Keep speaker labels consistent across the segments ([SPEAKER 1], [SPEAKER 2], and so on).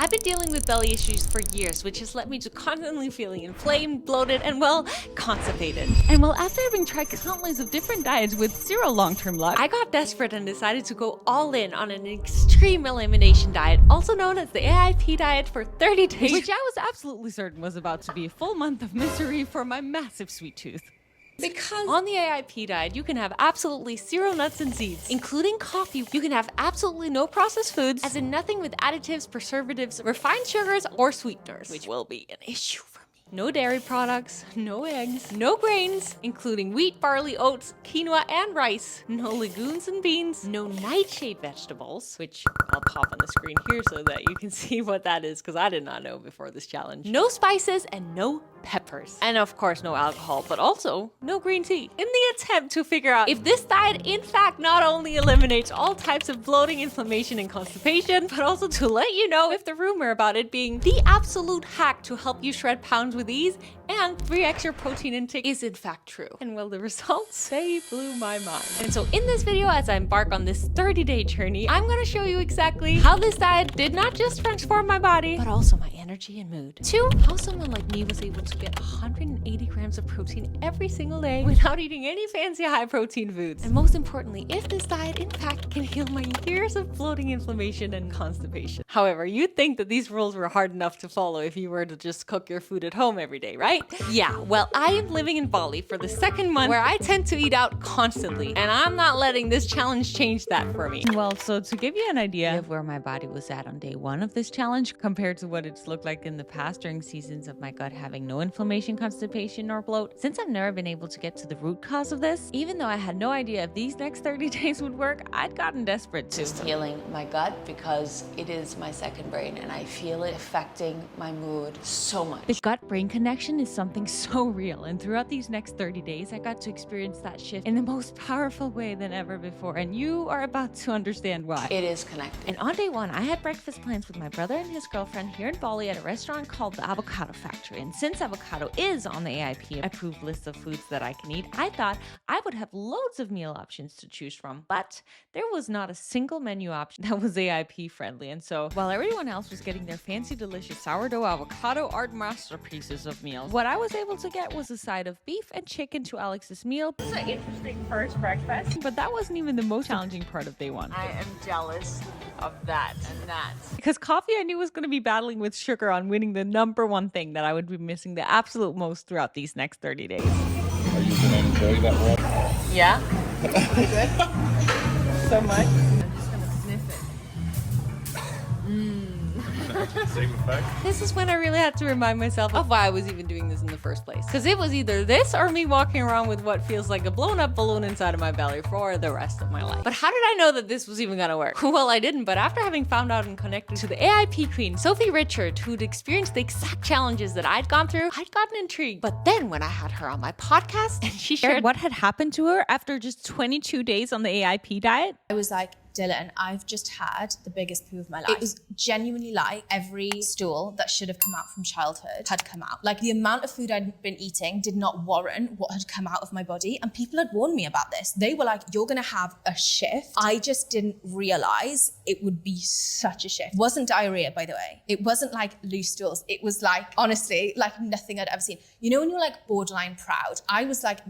[SPEAKER 1] I've been dealing with belly issues for years, which has led me to constantly feeling inflamed, bloated, and well, constipated. And well, after having tried countless of different diets with zero long-term luck, I got desperate and decided to go all in on an extreme elimination diet, also known as the AIP diet, for 30 days, which I was absolutely certain was about to be a full month of misery for my massive sweet tooth. Because on the AIP diet, you can have absolutely zero nuts and seeds, including coffee. You can have absolutely no processed foods, as in nothing with additives, preservatives, refined sugars, or sweeteners, which will be an issue for me. No dairy products, no eggs, no grains, including wheat, barley, oats, quinoa, and rice. No legumes and beans, no nightshade vegetables, which I'll pop on the screen here so that you can see what that is, because I did not know before this challenge. No spices and no peppers. And of course, no alcohol, but also no green tea. In the attempt to figure out if this diet in fact not only eliminates all types of bloating, inflammation, and constipation, but also to let you know if the rumor about it being the absolute hack to help you shred pounds with ease and 3x your protein intake is in fact true. And well, the results, they blew my mind. And so in this video, as I embark on this 30-day journey, I'm gonna show you exactly how this diet did not just transform my body, but also my energy and mood. 2, how someone like me was able to get 180 grams of protein every single day without eating any fancy high protein foods. And most importantly, if this diet in fact can heal my years of bloating, inflammation, and constipation. However, you'd think that these rules were hard enough to follow if you were to just cook your food at home every day, right? Yeah, well, I am living in Bali for the second month where I tend to eat out constantly, and I'm not letting this challenge change that for me. Well, so to give you an idea of where my body was at on day 1 of this challenge compared to what it's looked like in the past during seasons of my gut having no inflammation, constipation, or bloat, since I've never been able to get to the root cause of this, even though I had no idea if these next 30 days would work, I'd gotten desperate too.
[SPEAKER 2] Just healing my gut because it is my second brain and I feel it affecting my mood so much.
[SPEAKER 1] The gut-brain connection is something so real, and throughout these next 30 days, I got to experience that shift in the most powerful way than ever before, and you are about to understand why.
[SPEAKER 2] It is connected.
[SPEAKER 1] And on day 1, I had breakfast plans with my brother and his girlfriend here in Bali at a restaurant called the Avocado Factory. And since avocado is on the AIP approved list of foods that I can eat, I thought I would have loads of meal options to choose from, but there was not a single menu option that was AIP friendly. And so while everyone else was getting their fancy, delicious sourdough avocado art masterpieces of meals, what I was able to get was a side of beef and chicken to Alex's meal.
[SPEAKER 3] This is an interesting first breakfast.
[SPEAKER 1] But that wasn't even the most challenging part of day 1.
[SPEAKER 3] I am jealous of that and that.
[SPEAKER 1] Because coffee, I knew, was going to be battling with sugar on winning the #1 thing that I would be missing the absolute most throughout these next 30 days.
[SPEAKER 4] Are you going to enjoy that one?
[SPEAKER 3] Yeah? Good? So much? I'm just going to sniff it.
[SPEAKER 4] Same effect?
[SPEAKER 1] This is when I really had to remind myself of why I was even doing this in the first place. Because it was either this or me walking around with what feels like a blown up balloon inside of my belly for the rest of my life. But how did I know that this was even gonna work? Well, I didn't, but after having found out and connected to the AIP queen, Sophie Richard, who'd experienced the exact challenges that I'd gone through, I'd gotten intrigued. But then when I had her on my podcast and she shared what had happened to her after just 22 days on the AIP diet,
[SPEAKER 5] I was like, Dylan, I've just had the biggest poo of my life. It was genuinely like every stool that should have come out from childhood had come out. Like the amount of food I'd been eating did not warrant what had come out of my body. And people had warned me about this. They were like, you're gonna have a shift. I just didn't realize it would be such a shift. It wasn't diarrhea, by the way. It wasn't like loose stools. It was like, honestly, like nothing I'd ever seen. You know when you're like borderline proud? I was like,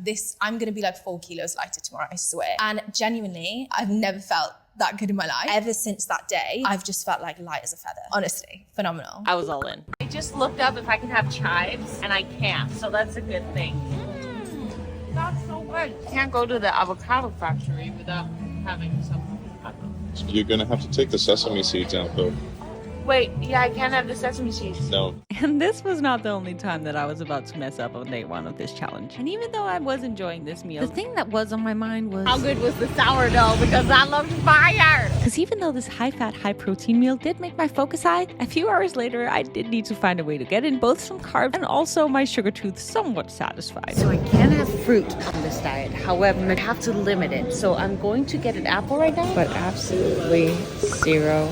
[SPEAKER 5] I'm gonna be like 4 kilos lighter tomorrow, I swear. And genuinely, I've never felt that good in my life. Ever since that day, I've just felt like light as a feather. Honestly, phenomenal.
[SPEAKER 1] I was all in.
[SPEAKER 3] I just looked up if I can have chives and I can't, so that's a good thing. That's so good. You can't go to the avocado factory without having some avocado.
[SPEAKER 4] So you're going to have to take the sesame seeds out, though.
[SPEAKER 3] Wait, yeah, I can't have the sesame seeds.
[SPEAKER 4] No.
[SPEAKER 1] And this was not the only time that I was about to mess up on day 1 of this challenge. And even though I was enjoying this meal, the thing that was on my mind was
[SPEAKER 3] How good was the sourdough? Because I love fire.
[SPEAKER 1] because even though this high-fat, high-protein meal did make my focus high, a few hours later, I did need to find a way to get in both some carbs and also my sugar tooth somewhat satisfied.
[SPEAKER 3] So I can have fruit on this diet. However, I have to limit it. So I'm going to get an apple right now, but absolutely zero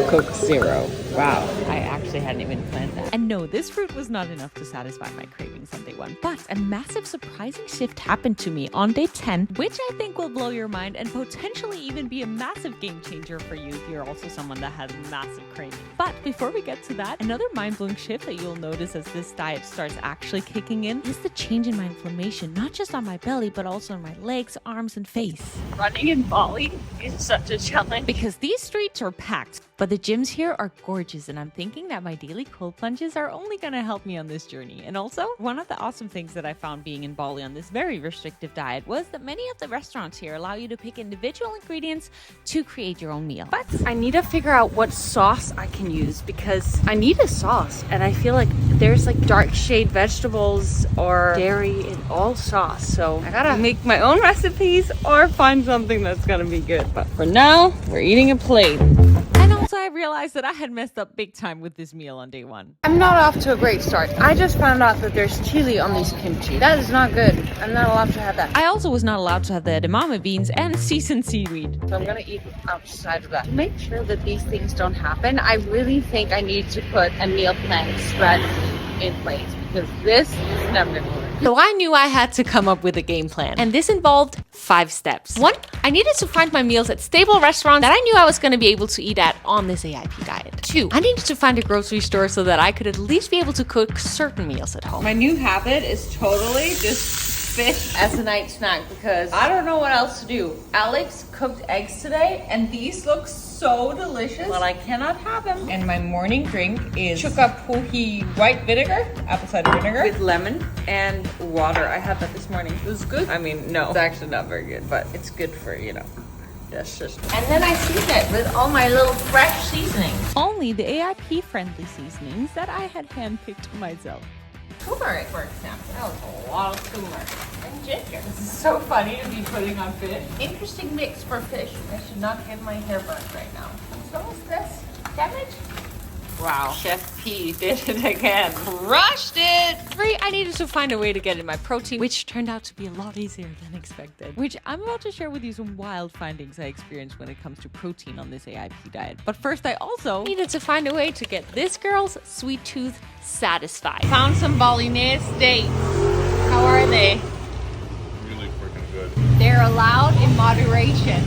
[SPEAKER 3] Coke Zero.
[SPEAKER 1] Wow, I actually hadn't even planned that. And no, this fruit was not enough to satisfy my cravings on day 1. But a massive surprising shift happened to me on day 10, which I think will blow your mind and potentially even be a massive game changer for you if you're also someone that has massive cravings. But before we get to that, another mind-blowing shift that you'll notice as this diet starts actually kicking in is the change in my inflammation, not just on my belly, but also on my legs, arms, and face.
[SPEAKER 3] Running in Bali is such a challenge.
[SPEAKER 1] Because these streets are packed, but the gyms here are gorgeous, and I'm thinking that my daily cold plunges are only gonna help me on this journey. And also, one of the awesome things that I found being in Bali on this very restrictive diet was that many of the restaurants here allow you to pick individual ingredients to create your own meal. But I need to figure out what sauce I can use because I need a sauce, and I feel like there's like dark shade vegetables or dairy in all sauce. So I gotta make my own recipes or find something that's gonna be good. But for now, we're eating a plate. And also I realized that I had messed up big time with this meal on day 1.
[SPEAKER 2] I'm not off to a great start. I just found out that there's chili on these kimchi. That is not good. I'm not allowed to have that.
[SPEAKER 1] I also was not allowed to have the edamame beans and seasoned seaweed.
[SPEAKER 2] So I'm gonna eat outside of that. To make sure that these things don't happen, I really think I need to put a meal plan strategy in place because this is never gonna work.
[SPEAKER 1] So I knew I had to come up with a game plan, and this involved 5 steps. 1, I needed to find my meals at stable restaurants that I knew I was going to be able to eat at on this AIP diet. 2, I needed to find a grocery store so that I could at least be able to cook certain meals at home.
[SPEAKER 3] My new habit is totally just fish as a night snack because I don't know what else to do. Alex cooked eggs today and these look so delicious, but I cannot have them. And my morning drink is chuka puhi white vinegar, apple cider vinegar with lemon and water. I had that this morning. It was good. I mean, no, it's actually not very good, but it's good for, you know, that's just. And then I season it with all my little fresh seasonings.
[SPEAKER 1] Only the AIP friendly seasonings that I had handpicked myself.
[SPEAKER 3] Turmeric, for example. That was a lot of turmeric. And ginger. This is so funny to be putting on fish. Interesting mix for fish. I should not get my hair burnt right now. And so is this cabbage. Wow, Chef P did it again. Crushed it!
[SPEAKER 1] 3, I needed to find a way to get in my protein, which turned out to be a lot easier than expected. Which I'm about to share with you some wild findings I experienced when it comes to protein on this AIP diet. But first, I also needed to find a way to get this girl's sweet tooth satisfied.
[SPEAKER 3] Found some Balinese dates. How are they?
[SPEAKER 4] Really freaking good.
[SPEAKER 3] They're allowed in moderation.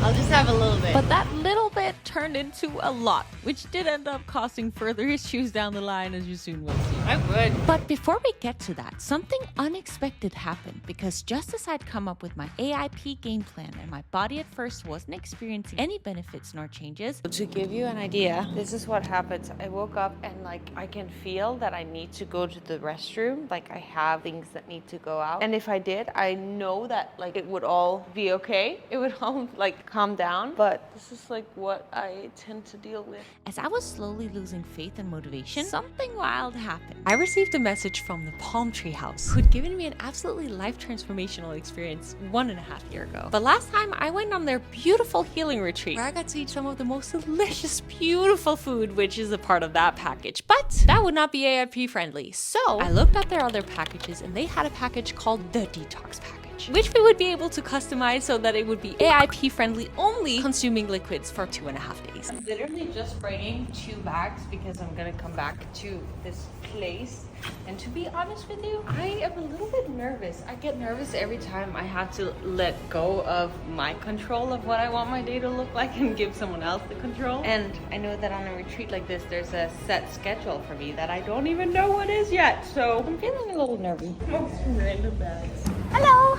[SPEAKER 3] I'll just have a little bit.
[SPEAKER 1] But that little bit turned into a lot, which did end up causing further issues down the line, as you soon will see.
[SPEAKER 3] I would.
[SPEAKER 1] But before we get to that, something unexpected happened because just as I'd come up with my AIP game plan and my body at first wasn't experiencing any benefits nor changes.
[SPEAKER 2] To give you an idea, this is what happens. I woke up and like I can feel that I need to go to the restroom. Like I have things that need to go out. And if I did, I know that like it would all be okay. It would all like calm down. But this is like what I tend to deal with.
[SPEAKER 1] As I was slowly losing faith and motivation, something wild happened. I received a message from the Palm Tree House, who'd given me an absolutely life transformational experience 1.5 years ago. But last time I went on their beautiful healing retreat where I got to eat some of the most delicious, beautiful food, which is a part of that package. But that would not be AIP friendly. So I looked at their other packages and they had a package called the Detox Package, which we would be able to customize so that it would be AIP friendly, only consuming liquids for 2.5 days.
[SPEAKER 3] I'm literally just bringing 2 bags because I'm gonna come back to this place. And to be honest with you, I am a little bit nervous. I get nervous every time I have to let go of my control of what I want my day to look like and give someone else the control. And I know that on a retreat like this, there's a set schedule for me that I don't even know what is yet. So I'm feeling a little nervy. Some random bags.
[SPEAKER 1] Hello!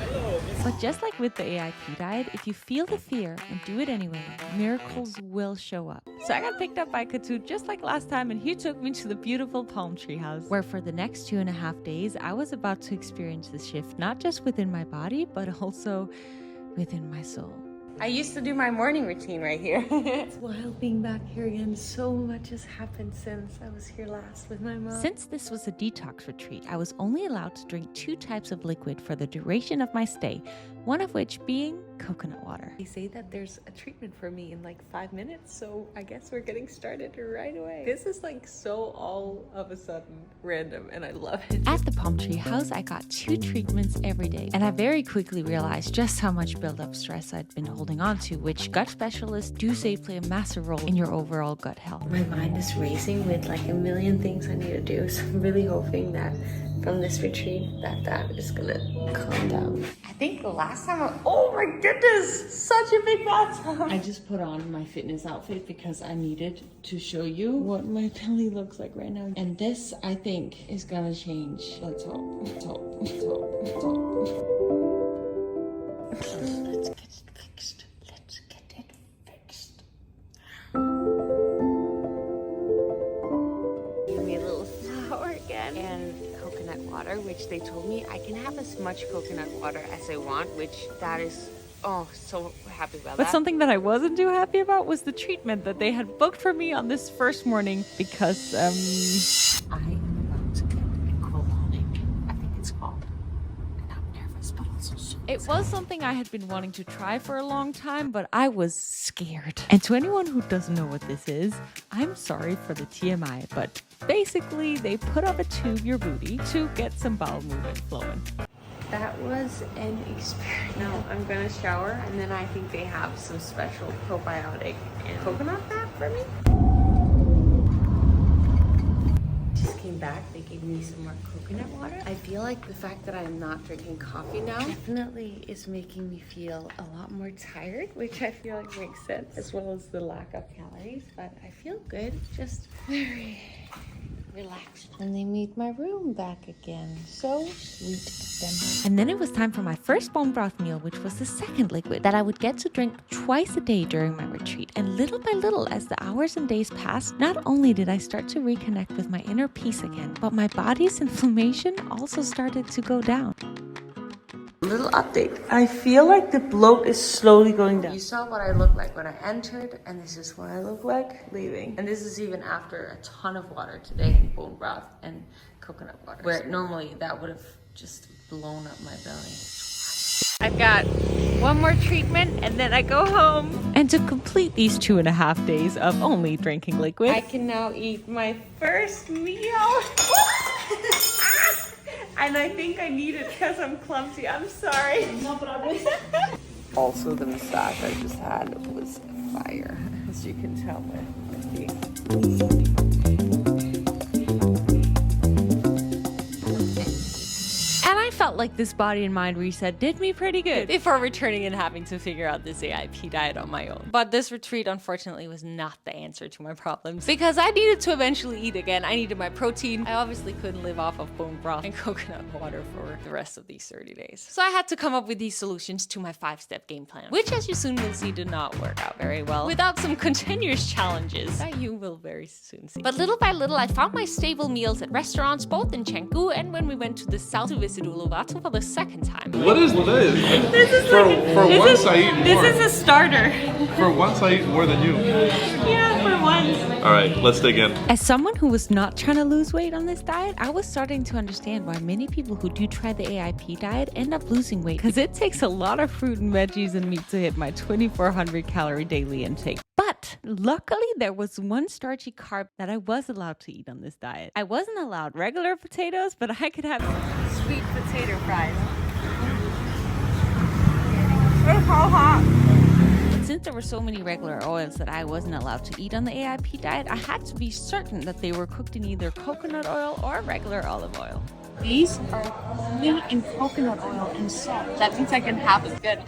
[SPEAKER 1] But just like with the AIP diet, if you feel the fear and do it anyway, miracles will show up. So I got picked up by Katut just like last time, and he took me to the beautiful Palm Tree House, where for the next 2.5 days, I was about to experience this shift, not just within my body, but also within my soul.
[SPEAKER 3] I used to do my morning routine right here.
[SPEAKER 2] It's wild being back here again. So much has happened since I was here last with my mom.
[SPEAKER 1] Since this was a detox retreat, I was only allowed to drink 2 types of liquid for the duration of my stay, one of which being coconut water.
[SPEAKER 2] They say that there's a treatment for me in like 5 minutes, so I guess we're getting started right away. This is like so all of a sudden random and I love it.
[SPEAKER 1] At the Palm Tree House, I got 2 treatments every day, and I very quickly realized just how much built-up stress I'd been holding on to, which gut specialists do say play a massive role in your overall gut health.
[SPEAKER 2] My mind is racing with like a million things I need to do, so I'm really hoping that from this retreat that is gonna calm down. I think the last time oh my goodness, such a big bathtub. I just put on my fitness outfit because I needed to show you what my belly looks like right now. And this, I think, is gonna change. Let's hope. Let's hope. Let's hope. Let's hope. Let's get it fixed. Let's get it fixed. Give me a little flour again. And coconut water, which they told me I can have as much coconut water as I want, which that is, oh, so happy about that.
[SPEAKER 1] But something that I wasn't too happy about was the treatment that they had booked for me on this first morning because,
[SPEAKER 2] I am about to get a colonic, I think it's called. And I'm nervous, but also so
[SPEAKER 1] it was something I had been wanting to try for a long time, but I was scared. And to anyone who doesn't know what this is, I'm sorry for the TMI, but basically they put up a tube your booty to get some bowel movement flowing.
[SPEAKER 2] That was an experience. Now I'm gonna shower, and then I think they have some special probiotic and coconut fat for me. Just came back, they gave me some more coconut water. I feel like the fact that I'm not drinking coffee now definitely is making me feel a lot more tired, which I feel like makes sense, as well as the lack of calories, but I feel good, just very relaxed. And they made my room back again. So sweet of them.
[SPEAKER 1] And then it was time for my first bone broth meal, which was the second liquid that I would get to drink twice a day during my retreat. And little by little, as the hours and days passed, not only did I start to reconnect with my inner peace again, but my body's inflammation also started to go down.
[SPEAKER 2] Little update. I feel like the bloat is slowly going down. You saw what I looked like when I entered, and this is what I look like leaving. And this is even after a ton of water today, bone broth and coconut water, where normally that would have just blown up my belly.
[SPEAKER 1] I've got one more treatment and then I go home. And to complete these 2.5 days of only drinking liquid,
[SPEAKER 2] I can now eat my first meal. And I think I need it because I'm clumsy. I'm sorry. No problem. Also, the massage I just had was fire, as you can tell by the
[SPEAKER 1] felt like this body and mind reset did me pretty good before returning and having to figure out this AIP diet on my own. But this retreat unfortunately was not the answer to my problems because I needed to eventually eat again. I needed my protein. I obviously couldn't live off of bone broth and coconut water for the rest of these 30 days. So I had to come up with these solutions to my 5-step game plan, which as you soon will see did not work out very well without some continuous challenges that you will very soon see. But little by little, I found my stable meals at restaurants both in Canggu and when we went to the south to visit Uluwatu for the second time.
[SPEAKER 4] What is this?
[SPEAKER 1] This is
[SPEAKER 4] for once I eat more.
[SPEAKER 1] This is a starter.
[SPEAKER 4] For once I eat more than you.
[SPEAKER 1] Yeah, for once.
[SPEAKER 4] All right, let's dig in.
[SPEAKER 1] As someone who was not trying to lose weight on this diet, I was starting to understand why many people who do try the AIP diet end up losing weight because it takes a lot of fruit and veggies and meat to hit my 2,400 calorie daily intake. But luckily, there was one starchy carb that I was allowed to eat on this diet. I wasn't allowed regular potatoes, but I could have sweet potato fries. It's so hot. Since there were so many regular oils that I wasn't allowed to eat on the AIP diet, I had to be certain that they were cooked in either coconut oil or regular olive oil. These are only in coconut oil and salt. That means I can have it good.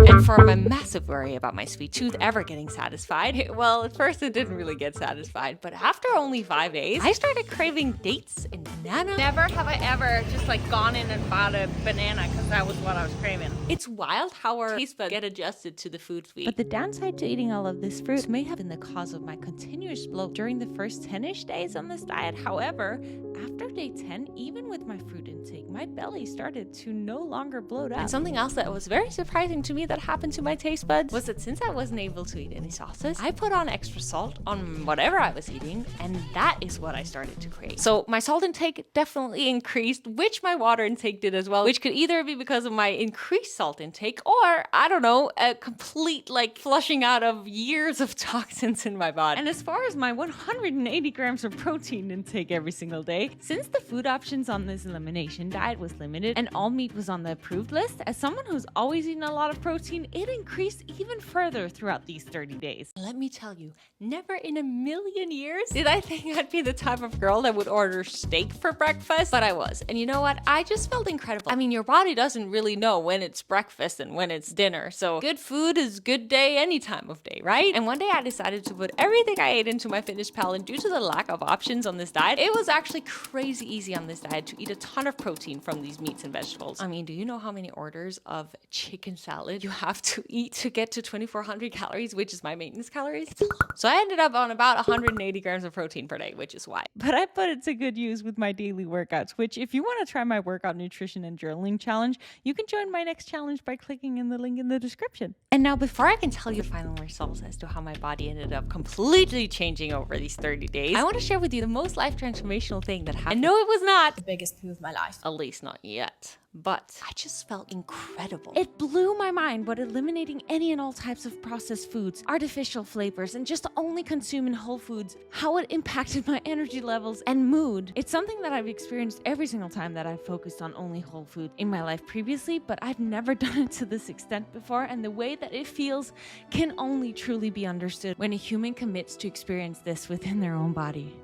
[SPEAKER 1] And for my massive worry about my sweet tooth ever getting satisfied, well, at first it didn't really get satisfied, but after only 5 days, I started craving dates and banana.
[SPEAKER 3] Never have I ever just like gone in and bought a banana because that was what I was craving.
[SPEAKER 1] It's wild how our taste buds get adjusted to the food we eat. But the downside to eating all of this fruit may have been the cause of my continuous bloat during the first 10-ish days on this diet. However, after day 10, even with my fruit intake, my belly started to no longer bloat up. And something else that was very surprising to me that that happened to my taste buds was that since I wasn't able to eat any sauces, I put on extra salt on whatever I was eating, and that is what I started to crave. So my salt intake definitely increased, which my water intake did as well, which could either be because of my increased salt intake or, I don't know, a complete like flushing out of years of toxins in my body. And as far as my 180 grams of protein intake every single day, since the food options on this elimination diet was limited and all meat was on the approved list, as someone who's always eaten a lot of protein, it increased even further throughout these 30 days. Let me tell you, never in a million years did I think I'd be the type of girl that would order steak for breakfast, but I was. And you know what? I just felt incredible. I mean, your body doesn't really know when it's breakfast and when it's dinner, so good food is good day any time of day, right? And one day I decided to put everything I ate into my MyFitnessPal, and due to the lack of options on this diet, it was actually crazy easy on this diet to eat a ton of protein from these meats and vegetables. I mean, do you know how many orders of chicken salad you have to eat to get to 2,400 calories, which is my maintenance calories? So I ended up on about 180 grams of protein per day, which is why. But I put it to good use with my daily workouts, which if you want to try my workout nutrition and journaling challenge, you can join my next challenge by clicking in the link in the description. And now before I can tell you the final results as to how my body ended up completely changing over these 30 days, I want to share with you the most life transformational thing that happened. And no, it was not
[SPEAKER 5] The biggest poo of my life.
[SPEAKER 1] at least not yet. But I just felt incredible. It blew my mind what eliminating any and all types of processed foods, artificial flavors, and just only consuming whole foods, how it impacted my energy levels and mood. It's something that I've experienced every single time that I've focused on only whole food in my life previously, but I've never done it to this extent before, and the way that it feels can only truly be understood when a human commits to experience this within their own body.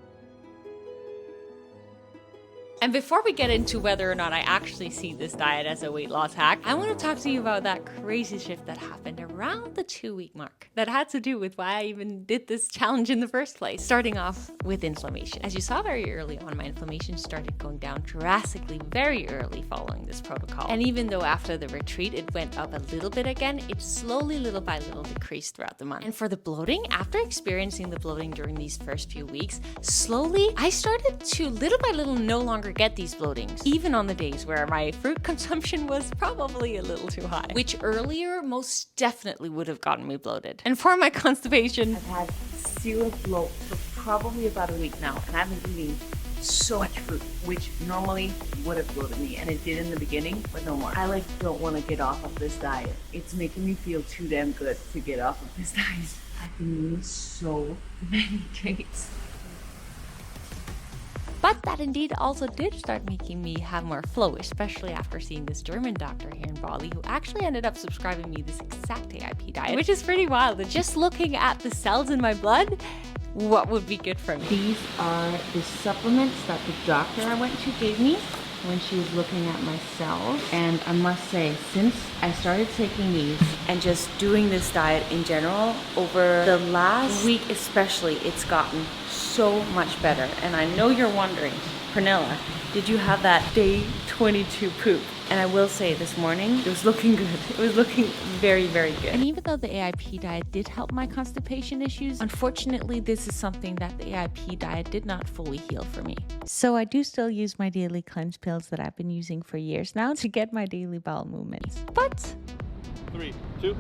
[SPEAKER 1] And before we get into whether or not I actually see this diet as a weight loss hack, I want to talk to you about that crazy shift that happened around the 2-week mark that had to do with why I even did this challenge in the first place. Starting off with inflammation. As you saw very early on, my inflammation started going down drastically very early following this protocol. And even though after the retreat it went up a little bit again, it slowly, little by little, decreased throughout the month. And for the bloating, after experiencing the bloating during these first few weeks, slowly I started to little by little no longer get these bloatings, even on the days where my fruit consumption was probably a little too high, which earlier most definitely would have gotten me bloated. And for my constipation,
[SPEAKER 6] I've had zero bloat for probably about a week now, and I've been eating so much fruit, which normally would have bloated me, and it did in the beginning, but no more. I don't want to get off of this diet. It's making me feel too damn good to get off of this diet. I've been eating so many days.
[SPEAKER 1] but that indeed also did start making me have more flow, especially after seeing this German doctor here in Bali who actually ended up subscribing me this exact AIP diet, which is pretty wild. And just looking at the cells in my blood, what would be good for me?
[SPEAKER 6] These are the supplements that the doctor I went to gave me when she was looking at my cells. And I must say, since I started taking these and just doing this diet in general, over the last week especially, it's gotten so much better. And I know you're wondering, Pernilla, did you have that day 22 poop? And I will say this morning, it was looking good. It was looking very, very good.
[SPEAKER 1] And even though the AIP diet did help my constipation issues, unfortunately, this is something that the AIP diet did not fully heal for me. So I do still use my daily cleanse pills that I've been using for years now to get my daily bowel movements. But
[SPEAKER 4] 3, 2.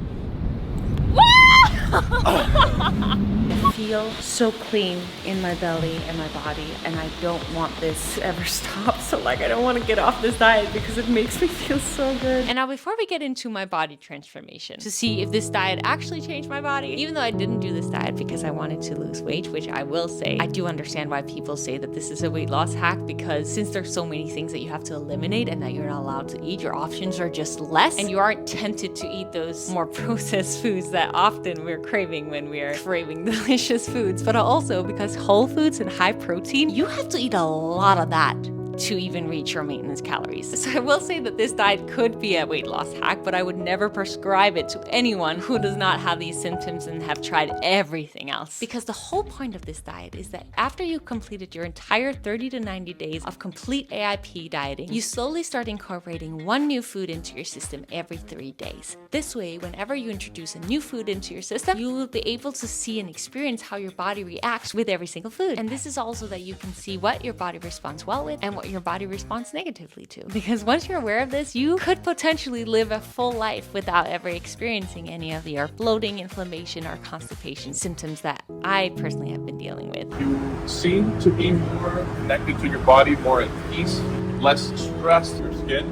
[SPEAKER 6] I feel so clean in my belly and my body, and I don't want this to ever stop. So I don't want to get off this diet because it makes me feel so good.
[SPEAKER 1] And now before we get into my body transformation, to see if this diet actually changed my body, even though I didn't do this diet because I wanted to lose weight, which I will say, I do understand why people say that this is a weight loss hack, because since there's so many things that you have to eliminate and that you're not allowed to eat, your options are just less, and you aren't tempted to eat those more processed foods that often we're craving when we're craving delicious foods. But also because whole foods and high protein, you have to eat a lot of that to even reach your maintenance calories. So I will say that this diet could be a weight loss hack, but I would never prescribe it to anyone who does not have these symptoms and have tried everything else. Because the whole point of this diet is that after you've completed your entire 30 to 90 days of complete AIP dieting, you slowly start incorporating one new food into your system every 3 days. This way, whenever you introduce a new food into your system, you will be able to see and experience how your body reacts with every single food. And this is also that you can see what your body responds well with and what your body responds negatively to. Because once you're aware of this, you could potentially live a full life life without ever experiencing any of the bloating, inflammation, or constipation symptoms that I personally have been dealing with.
[SPEAKER 4] You seem to be more connected to your body, more at peace, less stressed. Your skin,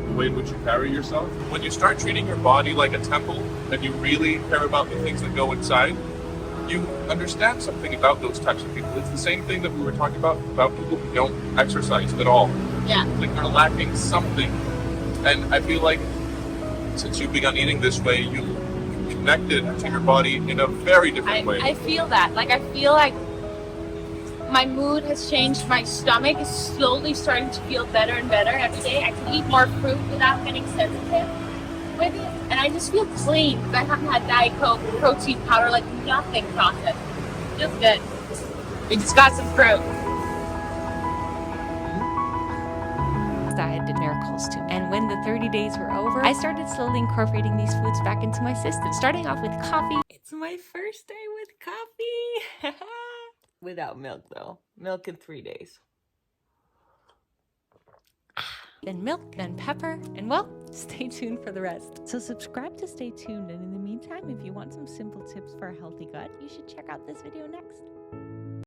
[SPEAKER 4] the way in which you carry yourself. When you start treating your body like a temple and you really care about the things that go inside, you understand something about those types of people. It's the same thing that we were talking about people who don't exercise at all.
[SPEAKER 3] Yeah.
[SPEAKER 4] Like they're lacking something. And I feel like since you've begun eating this way, you connected to your body in a very different way.
[SPEAKER 3] I feel that. Like, I feel like my mood has changed. My stomach is slowly starting to feel better and better every day. I can eat more fruit without getting sensitive with it. And I just feel clean. I haven't had Diet Coke, protein powder, like nothing processed. Feels good. We just got some fruit.
[SPEAKER 1] Diet did miracles too. And when the 30 days were over, I started slowly incorporating these foods back into my system, starting off with coffee. It's my first day with coffee.
[SPEAKER 6] Without milk though. Milk in 3 days.
[SPEAKER 1] Then milk, then pepper, and well, stay tuned for the rest. So subscribe to stay tuned, and in the meantime, if you want some simple tips for a healthy gut, you should check out this video next.